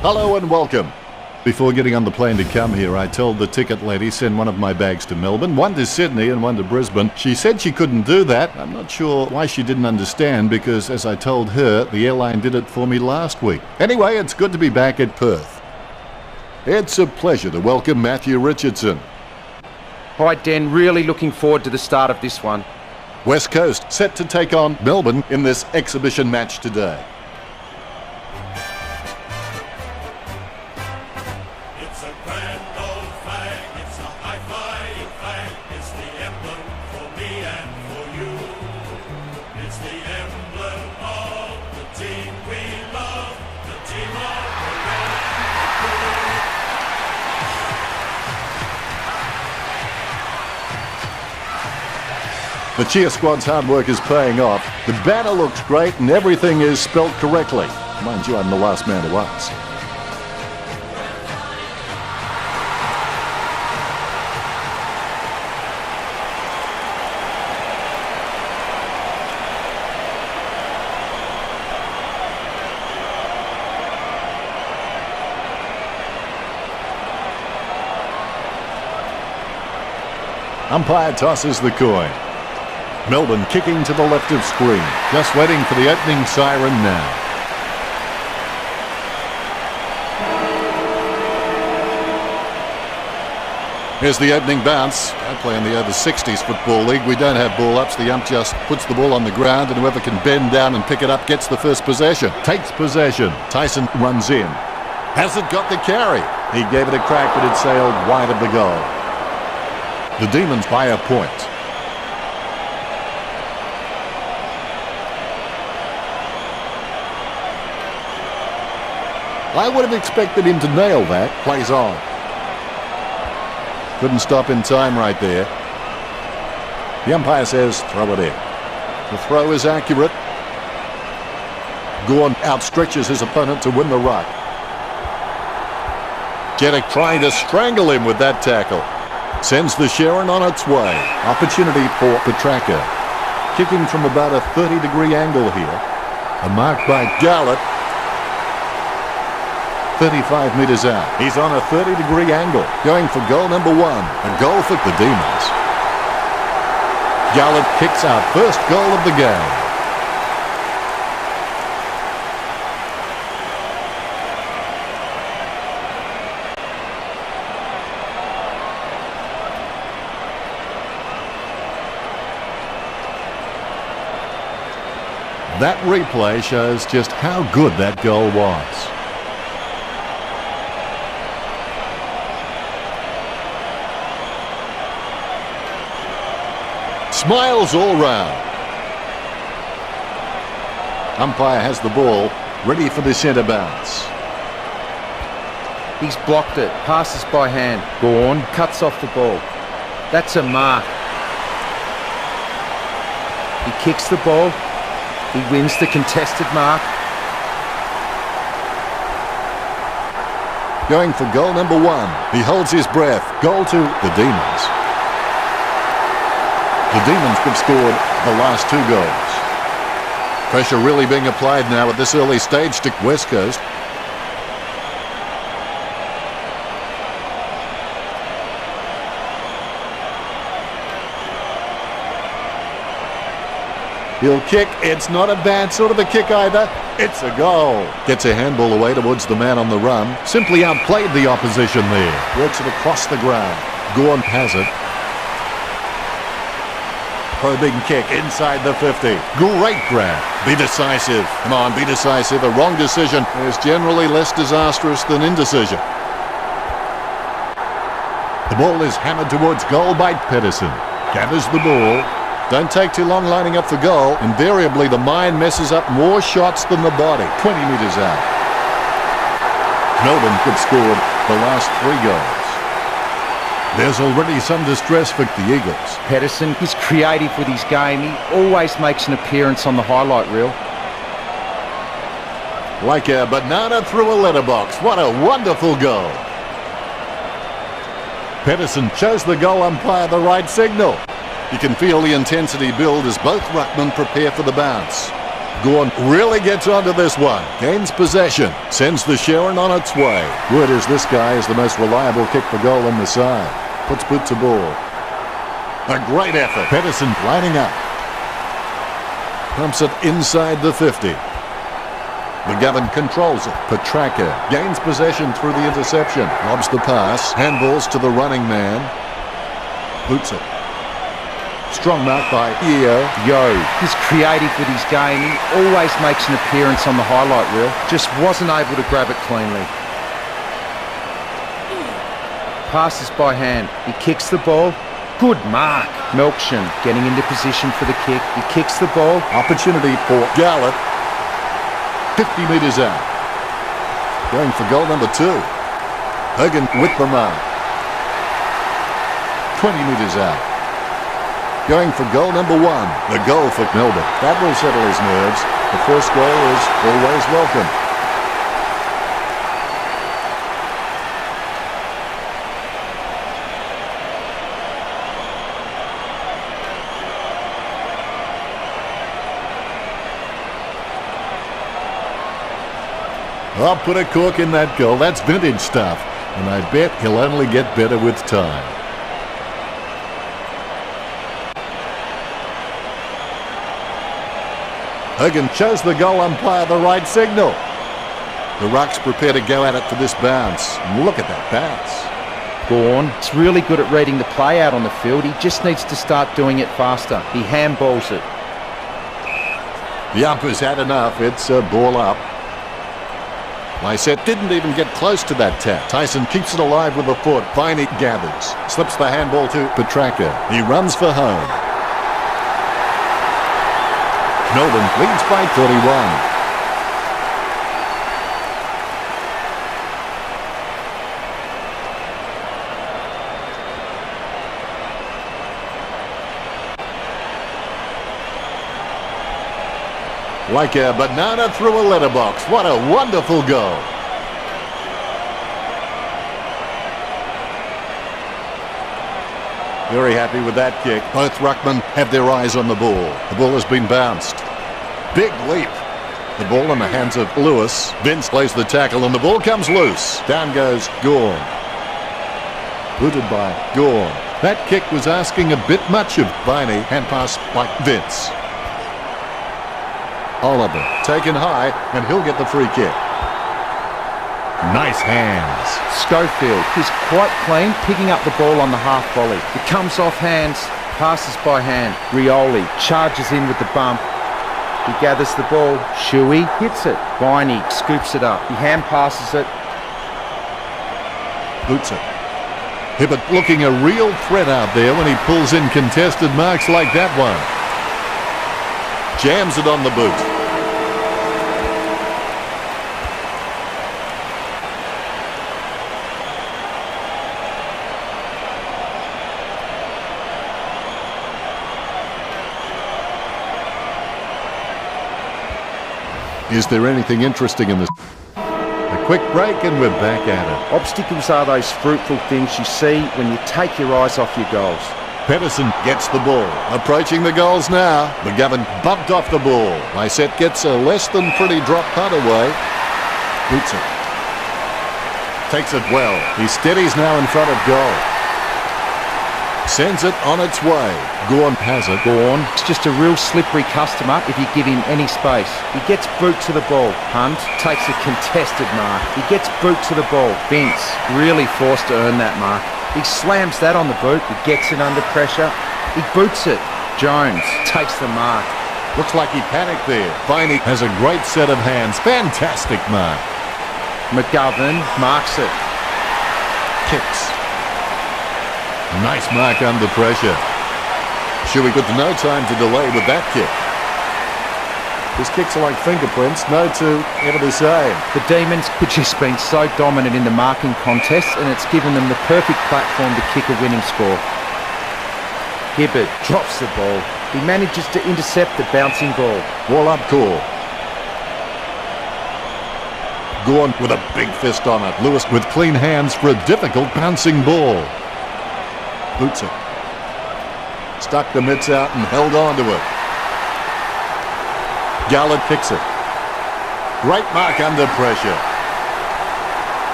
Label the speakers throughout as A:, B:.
A: Hello and welcome. Before getting on the plane to come here, I told the ticket lady send one of my bags to Melbourne, one to Sydney and one to Brisbane. She said she couldn't do that. I'm not sure why she didn't understand because, as I told her, the airline did it for me last week. Anyway, it's good to be back at Perth. It's a pleasure to welcome Matthew Richardson.
B: Hi Dan, really looking forward to the start of this one.
A: West Coast set to take on Melbourne in this exhibition match today.
C: It's a grand old flag, it's a high-flying flag, it's the emblem for me and for you. It's the emblem of the team we love, the team of the red and blue.
A: The cheer squad's hard work is paying off. The banner looks great and everything is spelt correctly. Mind you, I'm the last man to ask. Umpire tosses the coin. Melbourne kicking to the left of screen. Just waiting for the opening siren now. Here's the opening bounce. I play in the over 60s football league. We don't have ball ups. The ump just puts the ball on the ground and whoever can bend down and pick it up gets the first possession. Takes possession. Tyson runs in. Hasn't got the carry. He gave it a crack but it sailed wide of the goal. The Demons by a point. I would have expected him to nail that. Plays on. Couldn't stop in time right there. The umpire says throw it in. The throw is accurate. Gorn outstretches his opponent to win the ruck. Jeddick trying to strangle him with that tackle. Sends the Sharon on its way. Opportunity for Petraka. Kicking from about a 30-degree angle here. A mark by Garlett. 35 metres out. He's on a 30-degree angle. Going for goal number one. A goal for the Demons. Garlett kicks our first goal of the game. That replay shows just how good that goal was. Smiles all round. Umpire has the ball, ready for the centre bounce.
B: He's blocked it, passes by hand. Gorn cuts off the ball. That's a mark. He kicks the ball. He wins the contested mark.
A: Going for goal number one. He holds his breath. Goal to the Demons. The Demons have scored the last two goals. Pressure really being applied now at this early stage to West Coast. He'll kick. It's not a bad sort of a kick either. It's a goal. Gets a handball away towards the man on the run. Simply outplayed the opposition there. Works it across the ground. Gorn has it. Probing kick inside the 50. Great grab. Be decisive. Come on, be decisive. A wrong decision is generally less disastrous than indecision. The ball is hammered towards goal by Pedersen. Gathers the ball. Don't take too long lining up for goal. Invariably, the mind messes up more shots than the body. 20 metres out. Melbourne could score the last three goals. There's already some distress for the Eagles.
B: Pedersen is creative with his game. He always makes an appearance on the highlight reel.
A: Like a banana through a letterbox. What a wonderful goal. Pedersen shows the goal umpire the right signal. You can feel the intensity build as both ruckmen prepare for the bounce. Gorn really gets onto this one. Gains possession. Sends the Sharon on its way. Word is this guy is the most reliable kick for goal on the side. Puts boot to ball. A great effort. Pedersen lining up. Pumps it inside the 50. McGovern controls it. Petraka gains possession through the interception. Lobs the pass. Handballs to the running man. Boots it. Strong mark by
B: Yo, he's creative with his game. He always makes an appearance on the highlight reel. Just wasn't able to grab it cleanly. Passes by hand. He kicks the ball. Good mark. Melkshan getting into position for the kick. He kicks the ball.
A: Opportunity for Garlett. 50 metres out. Going for goal number 2. Hogan with the mark. 20 metres out. Going for goal number 1. The goal for Melbourne. That will settle his nerves. The first goal is always welcome. I'll put a cork in that goal. That's vintage stuff. And I bet he'll only get better with time. Hogan shows the goal umpire the right signal. The Rucks prepare to go at it for this bounce. And look at that bounce.
B: Gorn is really good at reading the play out on the field. He just needs to start doing it faster. He handballs it.
A: The umpire's had enough. It's a ball up. Lysette didn't even get close to that tap. Tyson keeps it alive with a foot. Viney gathers. Slips the handball to Petraka. He runs for home. Melbourne leads by 31. Like a banana through a letterbox. What a wonderful goal. Very happy with that kick. Both ruckmen have their eyes on the ball. The ball has been bounced. Big leap. The ball in the hands of Lewis. Vince plays the tackle and the ball comes loose. Down goes Gorn. Booted by Gorn. That kick was asking a bit much of Viney. Hand pass by Vince. Oliver taken high and he'll get the free kick. Nice hands.
B: Schofield is quite clean, picking up the ball on the half volley. It comes off hands, passes by hand. Rioli charges in with the bump. He gathers the ball. Shuey hits it. Viney scoops it up. He hand passes it.
A: Boots it. Hibbert looking a real threat out there when he pulls in contested marks like that one. Jams it on the boot. Is there anything interesting in this? A quick break and we're back at it.
B: Obstacles are those fruitful things you see when you take your eyes off your goals.
A: Pedersen gets the ball. Approaching the goals now. McGovern bumped off the ball. Lysette gets a less than pretty drop punt away. Boots it. Takes it well. He steadies now in front of goal. Sends it on its way. Gorn has it.
B: Gorn is just a real slippery customer if you give him any space. He gets boot to the ball. Hunt takes a contested mark. He gets boot to the ball. Vince really forced to earn that mark. He slams that on the boot. He gets it under pressure. He boots it. Jones takes the mark.
A: Looks like he panicked there. Viney has a great set of hands. Fantastic mark.
B: McGovern marks it.
A: Kicks. Nice mark under pressure. Shuey got no time to delay with that kick. His kicks are like fingerprints, no two ever the same.
B: The Demons have just been so dominant in the marking contest and it's given them the perfect platform to kick a winning score. Hibbert drops the ball. He manages to intercept the bouncing ball.
A: Wall up call. Gorn with a big fist on it. Lewis with clean hands for a difficult bouncing ball. Boots it. Stuck the mitts out and held on to it. Garlett kicks it. Great mark under pressure.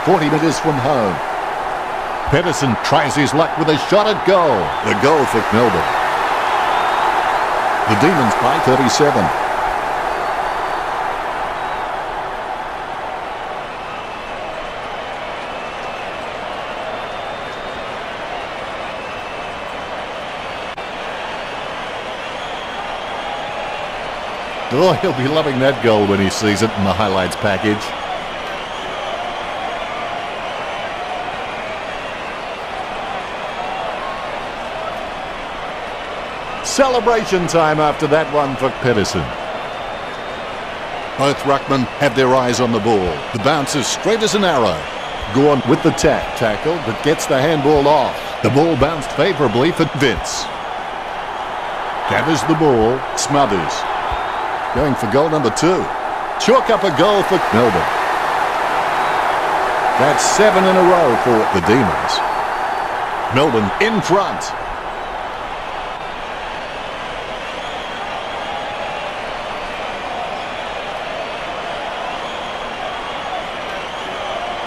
A: 40 metres from home. Pedersen tries his luck with a shot at goal. The goal for Melbourne. The Demons by 37. Oh, he'll be loving that goal when he sees it in the highlights package. Celebration time after that one for Pedersen. Both ruckmen have their eyes on the ball. The bounce is straight as an arrow. Gorn with the tackle, but gets the handball off. The ball bounced favourably for Vince. Gathers the ball, Smothers. Going for goal number 2. Chalk up a goal for Melbourne. That's 7 in a row for the Demons. Melbourne in front.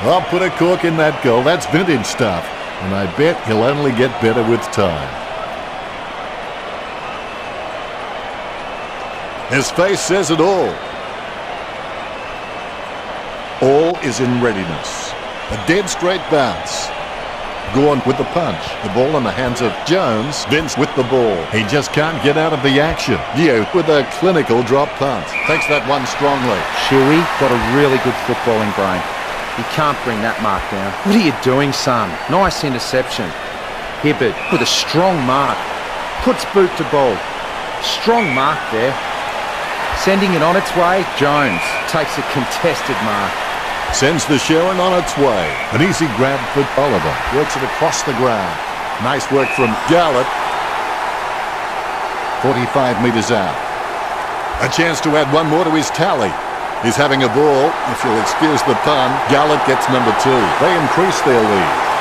A: I'll put a cork in that goal. That's vintage stuff. And I bet he'll only get better with time. His face says it all. All is in readiness. A dead straight bounce. Gorn with the punch. The ball in the hands of Jones. Vince with the ball. He just can't get out of the action. Dio with a clinical drop punt. Takes that one strongly.
B: Shuey got a really good footballing brain. You can't bring that mark down. What are you doing, son? Nice interception. Hibbert with a strong mark. Puts boot to ball. Strong mark there. Sending it on its way, Jones takes a contested mark.
A: Sends the Sharon on its way. An easy grab for Oliver. Works it across the ground. Nice work from Garlett. 45 metres out. A chance to add one more to his tally. He's having a ball. If you'll excuse the pun, Garlett gets number 2. They increase their lead.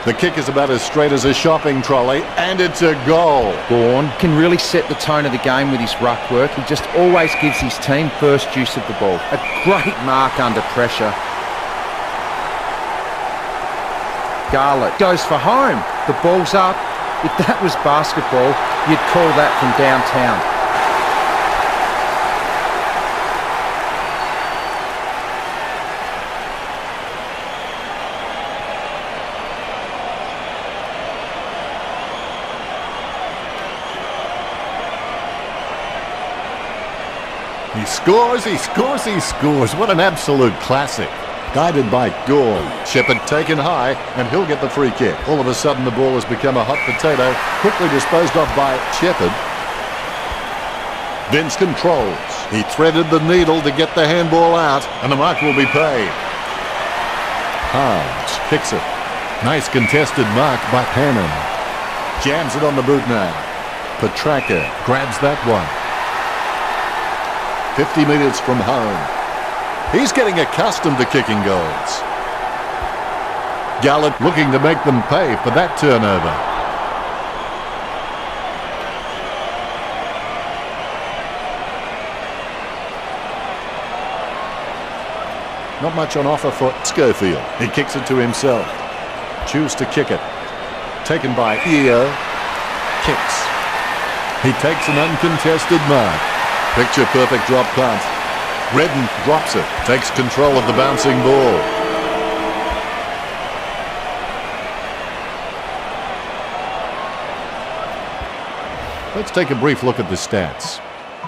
A: The kick is about as straight as a shopping trolley, and it's a goal.
B: Gorn can really set the tone of the game with his ruck work. He just always gives his team first use of the ball. A great mark under pressure. Garlett goes for home. The ball's up. If that was basketball, you'd call that from downtown.
A: He scores, he scores, he scores. What an absolute classic. Guided by Gorn. Shepherd taken high, and he'll get the free kick. All of a sudden, the ball has become a hot potato. Quickly disposed of by Shepherd. Vince controls. He threaded the needle to get the handball out, and the mark will be paid. Harms kicks it. Nice contested mark by Hannon. Jams it on the boot now. Petraka grabs that one. 50 metres from home. He's getting accustomed to kicking goals. Garlett looking to make them pay for that turnover. Not much on offer for Schofield. He kicks it to himself. Choose to kick it. Taken by Eo. Kicks. He takes an uncontested mark. Picture perfect drop punt. Redden drops it. Takes control of the bouncing ball. Let's take a brief look at the stats.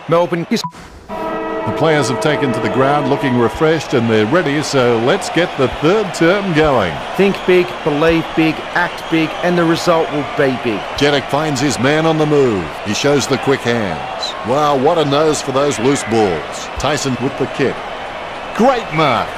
B: Melbourne is...
A: The players have taken to the ground looking refreshed and they're ready, so let's get the third term going.
B: Think big, believe big, act big, and the result will be big.
A: Jeddick finds his man on the move. He shows the quick hands. Wow, what a nose for those loose balls. Tyson with the kick. Great mark.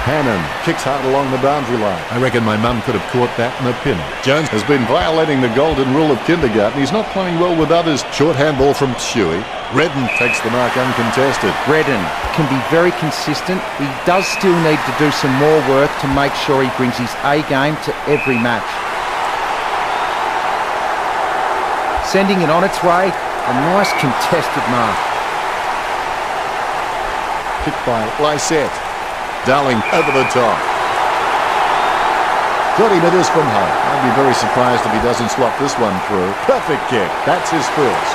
A: Hannon kicks hard along the boundary line. I reckon my mum could have caught that in a pin. Jones has been violating the golden rule of kindergarten. He's not playing well with others. Short handball from Shuey. Redden takes the mark uncontested.
B: Redden can be very consistent. He does still need to do some more work to make sure he brings his A game to every match. Sending it on its way. A nice contested mark.
A: Kicked by Lysette. Darling over the top. 30 metres from home. I'd be very surprised if he doesn't slot this one through. Perfect kick. That's his first.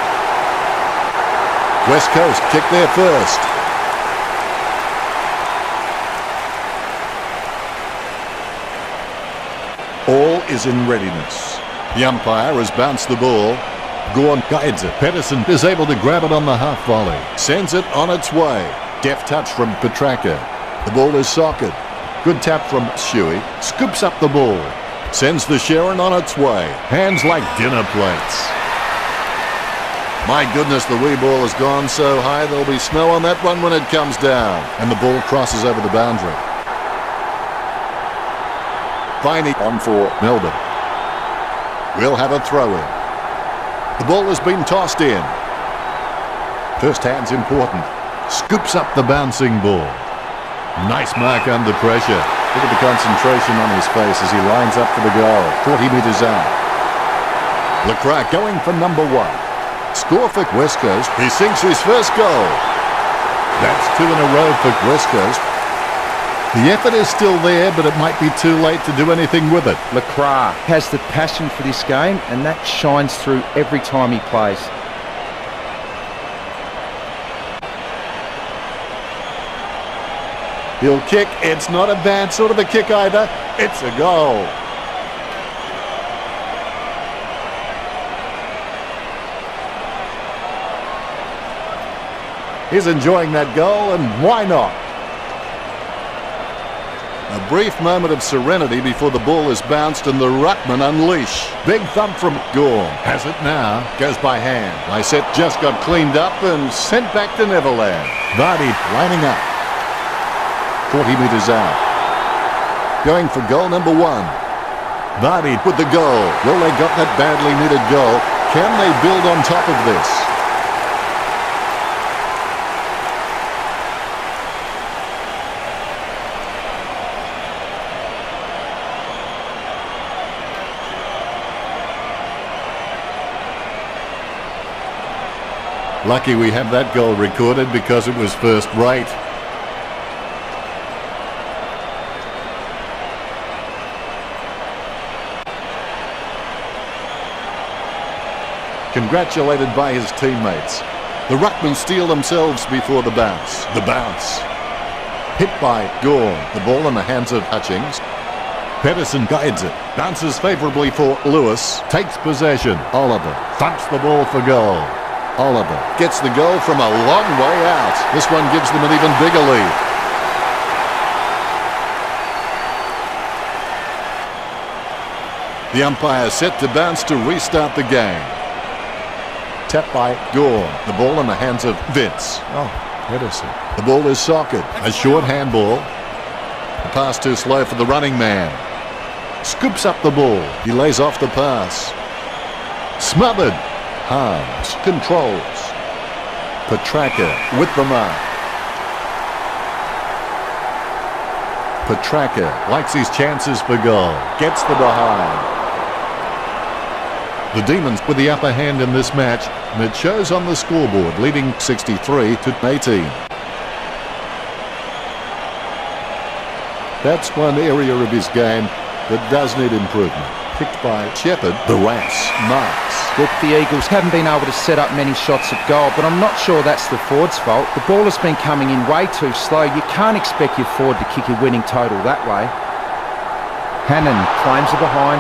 A: West Coast kick there first. All is in readiness. The umpire has bounced the ball. Gorn guides it. Pedersen is able to grab it on the half volley. Sends it on its way. Deft touch from Petraka. The ball is socket. Good tap from Shuey. Scoops up the ball. Sends the Sharon on its way. Hands like dinner plates. My goodness, the wee ball has gone so high there'll be snow on that one when it comes down. And the ball crosses over the boundary. Viney on for Melbourne. We'll have a throw in. The ball has been tossed in. First hand's important. Scoops up the bouncing ball. Nice mark under pressure. Look at the concentration on his face as he lines up for the goal. 40 metres out. Leclerc going for number one. Score for West Coast. He sinks his first goal. That's 2 in a row for West Coast. The effort is still there, but it might be too late to do anything with it.
B: Leclerc has the passion for this game, and that shines through every time he plays.
A: He'll kick. It's not a bad sort of a kick either. It's a goal. He's enjoying that goal, and why not? A brief moment of serenity before the ball is bounced and the ruckman unleash. Big thump from Gorn. Has it now. Goes by hand. Lysette just got cleaned up and sent back to Neverland. Vardy lining up. 40 metres out. Going for goal number one. Vardy with the goal. Well, they got that badly needed goal. Can they build on top of this? Lucky we have that goal recorded because it was first rate. Congratulated by his teammates. The ruckmen steal themselves before the bounce. The bounce. Hit by Gorn. The ball in the hands of Hutchings. Pedersen guides it. Bounces favourably for Lewis. Takes possession. Oliver thumps the ball for goal. Oliver gets the goal from a long way out. This one gives them an even bigger lead. The umpire set to bounce to restart the game. Tap by Gorn. The ball in the hands of Vince. Oh, Pedersen. The ball is socket. A short handball. The pass too slow for the running man. Scoops up the ball. He lays off the pass. Smothered. Harms. Controls. Petraka with the mark. Petraka likes his chances for goal. Gets the behind. The Demons with the upper hand in this match, and it shows on the scoreboard, leading 63 to 18. That's one area of his game that does need improvement. Picked by Shepherd, the Rats, marks.
B: Look, the Eagles haven't been able to set up many shots at goal, but I'm not sure that's the forward's fault. The ball has been coming in way too slow. You can't expect your forward to kick a winning total that way. Hannon claims the behind.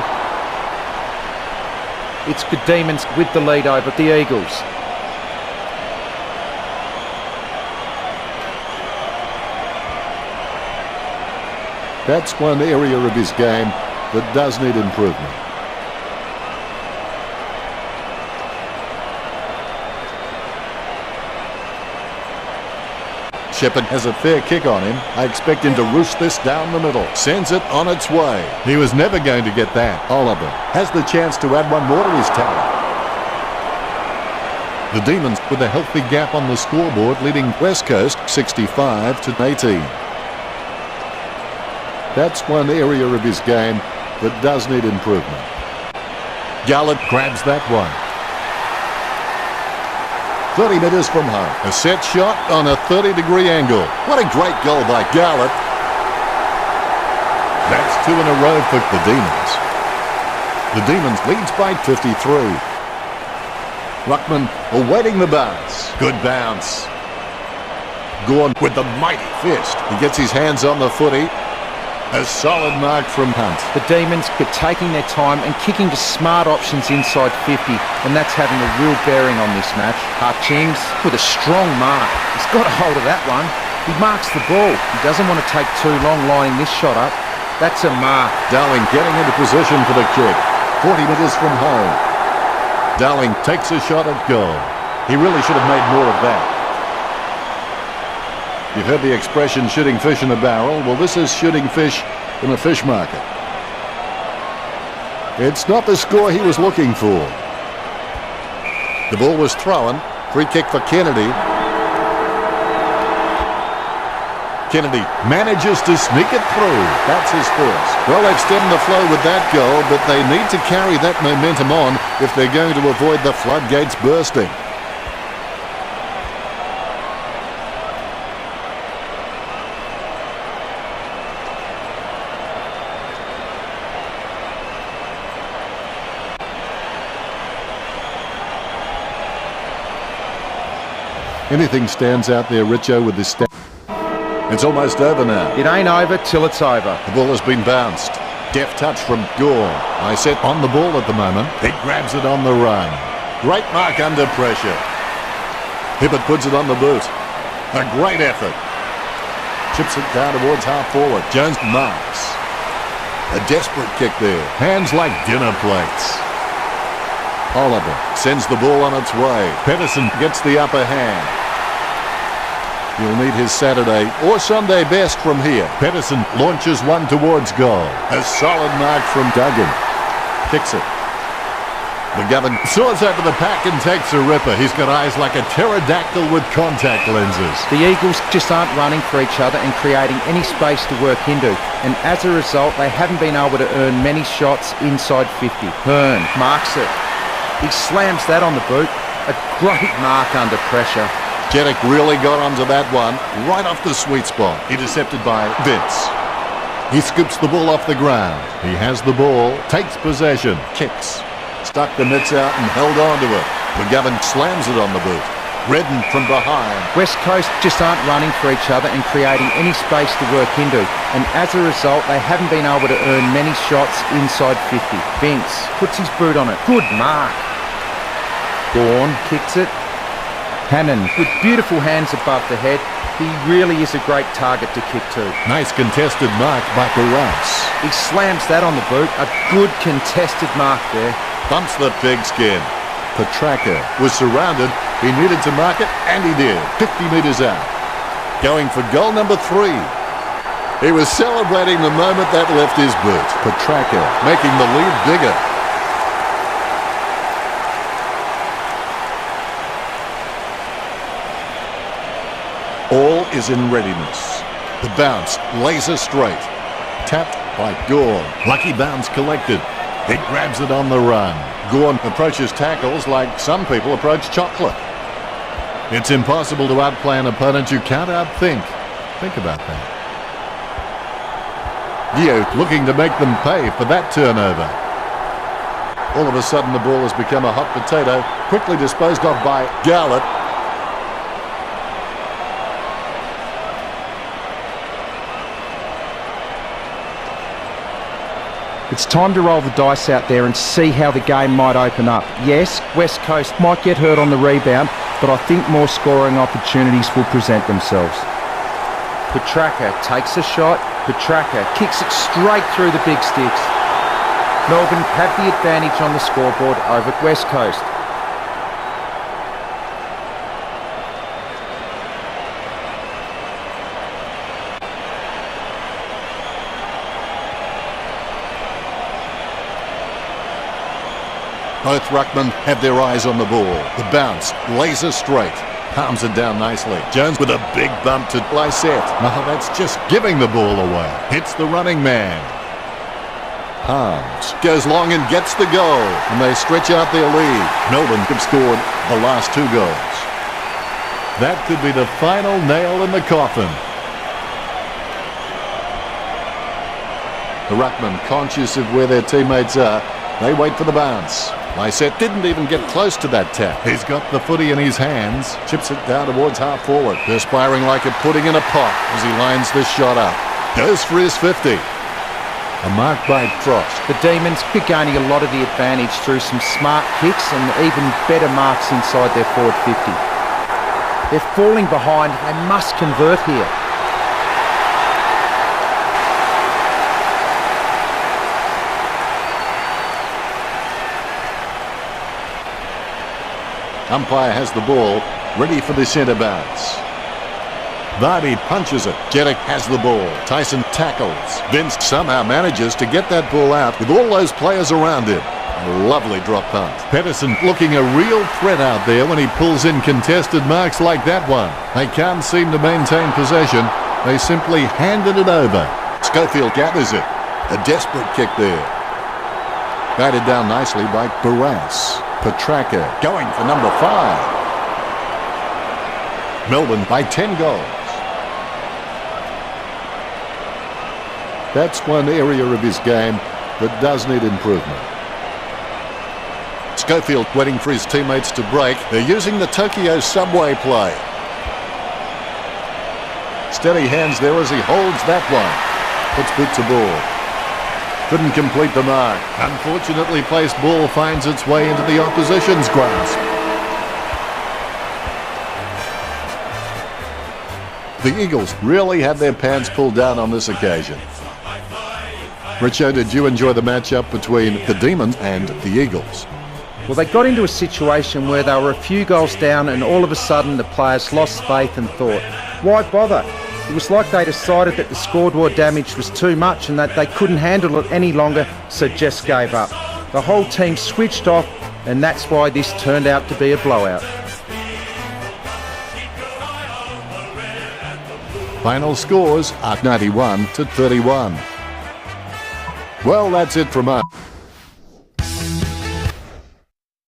B: It's the Demons with the lead over the Eagles.
A: That's one area of his game that does need improvement. Shepherd has a fair kick on him. I expect him to roost this down the middle. Sends it on its way. He was never going to get that. Oliver has the chance to add one more to his tally. The Demons with a healthy gap on the scoreboard, leading West Coast 65-18. That's one area of his game that does need improvement. Gallup grabs that one. 30 metres from home. A set shot on a 30-degree angle. What a great goal by Gallup. That's 2 in a row for the Demons. The Demons leads by 53. Ruckman awaiting the bounce. Good bounce. Gorn with the mighty fist. He gets his hands on the footy. A solid mark from Hunt.
B: The Demons are taking their time and kicking to smart options inside 50, and that's having a real bearing on this match. Hutchings with a strong mark. He's got a hold of that one. He marks the ball. He doesn't want to take too long lining this shot up. That's a mark.
A: Dowling getting into position for the kick. 40 metres from home. Dowling takes a shot at goal. He really should have made more of that. You've heard the expression shooting fish in a barrel. Well, this is shooting fish in a fish market. It's not the score he was looking for. The ball was thrown. Free kick for Kennedy. Kennedy manages to sneak it through. That's his first. Well, they've stemmed the flow with that goal, but they need to carry that momentum on if they're going to avoid the floodgates bursting. Anything stands out there, Richo, with this stat. It's almost over now.
B: It ain't over till it's over.
A: The ball has been bounced. Deft touch from Gore. I set on the ball at the moment. He grabs it on the run. Great mark under pressure. Hibbert puts it on the boot. A great effort. Chips it down towards half forward. Jones marks. A desperate kick there. Hands like dinner plates. Oliver sends the ball on its way. Pedersen gets the upper hand. He'll need his Saturday or Sunday best from here. Pedersen launches one towards goal. A solid mark from Duggan. Kicks it. McGovern soars over the pack and takes a ripper. He's got eyes like a pterodactyl with contact lenses.
B: The Eagles just aren't running for each other and creating any space to work into, and as a result they haven't been able to earn many shots inside 50. Hearn marks it. He slams that on the boot. A great mark under pressure.
A: Jeddick really got onto that one, right off the sweet spot. Intercepted by Vince. He scoops the ball off the ground. He has the ball, takes possession, kicks. Stuck the mitts out and held on to it. McGovern slams it on the boot. Redden from behind.
B: West Coast just aren't running for each other and creating any space to work into, and as a result they haven't been able to earn many shots inside 50. Vince puts his boot on it. Good mark. Gorn kicks it. Hannon with beautiful hands above the head. He really is a great target to kick to.
A: Nice contested mark by Barras.
B: He slams that on the boot. A good contested mark there.
A: Bumps the pigskin. Petraka was surrounded. He needed to mark it, and he did. 50 metres out. Going for goal number 3. He was celebrating the moment that left his boot. Petraka making the lead bigger. All is in readiness. The bounce laser straight. Tapped by Gorn. Lucky bounce collected. He grabs it on the run. Gorn approaches tackles like some people approach chocolate. It's impossible to outplay an opponent you can't outthink. Think about that. Gio looking to make them pay for that turnover. All of a sudden the ball has become a hot potato, quickly disposed of by Gallup.
B: It's time to roll the dice out there and see how the game might open up. Yes, West Coast might get hurt on the rebound, but I think more scoring opportunities will present themselves. Petraka takes a shot. Petraka kicks it straight through the big sticks. Melbourne have the advantage on the scoreboard over West Coast.
A: Both ruckmen have their eyes on the ball. The bounce, laser straight. Palms it down nicely. Jones with a big bump to Lysette. Oh, that's just giving the ball away. Hits the running man. Palms goes long and gets the goal. And they stretch out their lead. Melbourne have scored the last 2 goals. That could be the final nail in the coffin. The ruckman, conscious of where their teammates are, they wait for the bounce. Lysette didn't even get close to that tap. He's got the footy in his hands, chips it down towards half forward, perspiring like a pudding in a pot as he lines this shot up. Goes for his 50. A mark by Frost.
B: The Demons are gaining a lot of the advantage through some smart kicks and even better marks inside their forward 50. They're falling behind. They must convert here.
A: Umpire has the ball, ready for the centre bounce. Vardy punches it. Jeddick has the ball. Tyson tackles. Vince somehow manages to get that ball out with all those players around him. A lovely drop punt. Pedersen looking a real threat out there when he pulls in contested marks like that one. They can't seem to maintain possession. They simply handed it over. Schofield gathers it. A desperate kick there. Guided down nicely by Barras. Petraka going for number 5. Melbourne by 10 goals. That's one area of his game that does need improvement. Schofield waiting for his teammates to break. They're using the Tokyo subway play. Steady hands there as he holds that one. Puts boot to ball. Couldn't complete the mark. Unfortunately placed ball finds its way into the opposition's grasp. The Eagles really had their pants pulled down on this occasion. Richo, did you enjoy the matchup between the Demons and the Eagles?
B: Well, they got into a situation where they were a few goals down and all of a sudden the players lost faith and thought, why bother? It was like they decided that the scoreboard damage was too much and that they couldn't handle it any longer, so just gave up. The whole team switched off, and that's why this turned out to be a blowout.
A: Final scores are 91-31. Well, that's it from us.